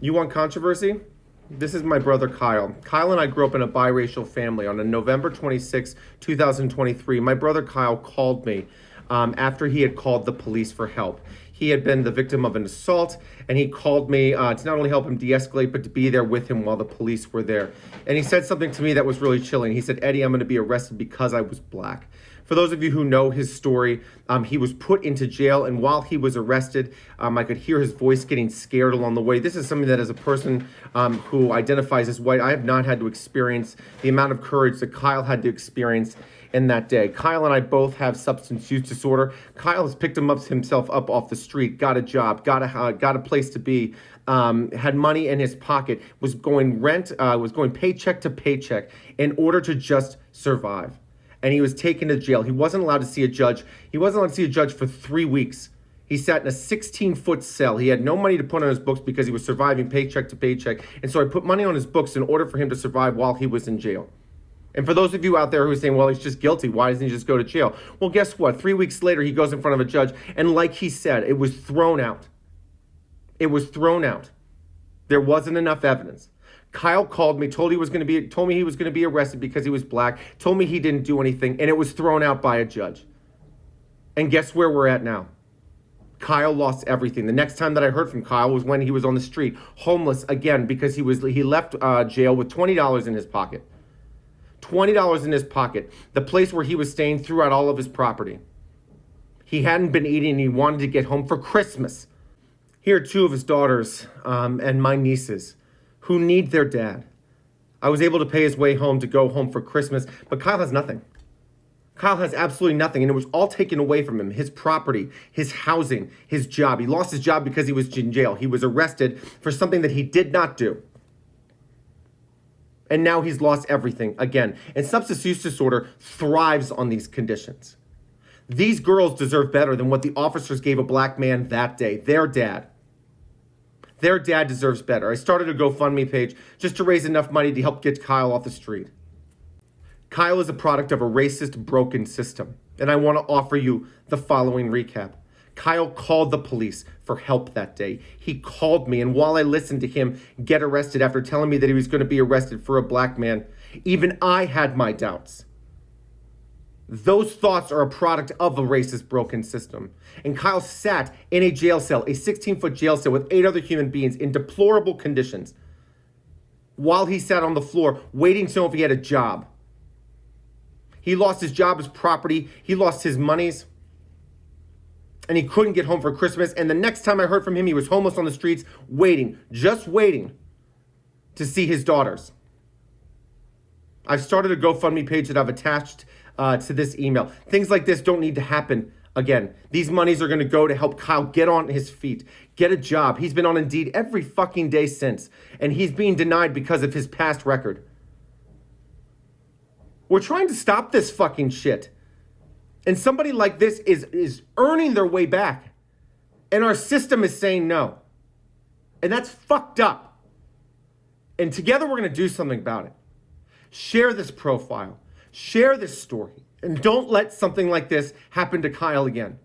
You want controversy? This is my brother Kyle. Kyle and I grew up in a biracial family. On November 26, 2023, my brother Kyle called me after he had called the police for help. He had been the victim of an assault, and he called me to not only help him de-escalate, but to be there with him while the police were there. And he said something to me that was really chilling. He said, "Eddie, I'm going to be arrested because I was black." For those of you who know his story, he was put into jail, and while he was arrested, I could hear his voice getting scared along the way. This is something that, as a person who identifies as white, I have not had to experience the amount of courage that Kyle had to experience in that day. Kyle and I both have substance use disorder. Kyle has picked himself up off the street, got a job, got a place to be, had money in his pocket, was going paycheck to paycheck in order to just survive. And he was taken to jail. He wasn't allowed to see a judge. He wasn't allowed to see a judge for 3 weeks. He sat in a 16-foot cell. He had no money to put on his books because he was surviving paycheck to paycheck. And so I put money on his books in order for him to survive while he was in jail. And for those of you out there who are saying, well, he's just guilty, why doesn't he just go to jail? Well, guess what? 3 weeks later, he goes in front of a judge. And like he said, it was thrown out. It was thrown out. There wasn't enough evidence. Kyle called me, told me he was going to be arrested because he was black, told me he didn't do anything, and it was thrown out by a judge. And guess where we're at now? Kyle lost everything. The next time that I heard from Kyle was when he was on the street, homeless again, because he left jail with $20 in his pocket. $20 in his pocket. The place where he was staying threw out all of his property. He hadn't been eating, and he wanted to get home for Christmas. Here are two of his daughters and my nieces who need their dad. I was able to pay his way home to go home for Christmas, but Kyle has nothing. Kyle has absolutely nothing, and it was all taken away from him. His property, his housing, his job. He lost his job because he was in jail. He was arrested for something that he did not do. And now he's lost everything again. And substance use disorder thrives on these conditions. These girls deserve better than what the officers gave a black man that day, their dad. Their dad deserves better. I started a GoFundMe page just to raise enough money to help get Kyle off the street. Kyle is a product of a racist, broken system. And I want to offer you the following recap. Kyle called the police for help that day. He called me, and while I listened to him get arrested after telling me that he was going to be arrested for a black man, even I had my doubts. Those thoughts are a product of a racist, broken system. And Kyle sat in a jail cell, a 16-foot jail cell with 8 other human beings in deplorable conditions while he sat on the floor waiting to know if he had a job. He lost his job, his property, he lost his monies, and he couldn't get home for Christmas. And the next time I heard from him, he was homeless on the streets, just waiting to see his daughters. I've started a GoFundMe page that I've attached to this email. Things like this don't need to happen again. These monies are going to go to help Kyle get on his feet, get a job. He's been on Indeed every fucking day since, and he's being denied because of his past record. We're trying to stop this fucking shit. And somebody like this is earning their way back. And our system is saying no. And that's fucked up. And together we're going to do something about it. Share this profile. Share this story. And don't let something like this happen to Kyle again.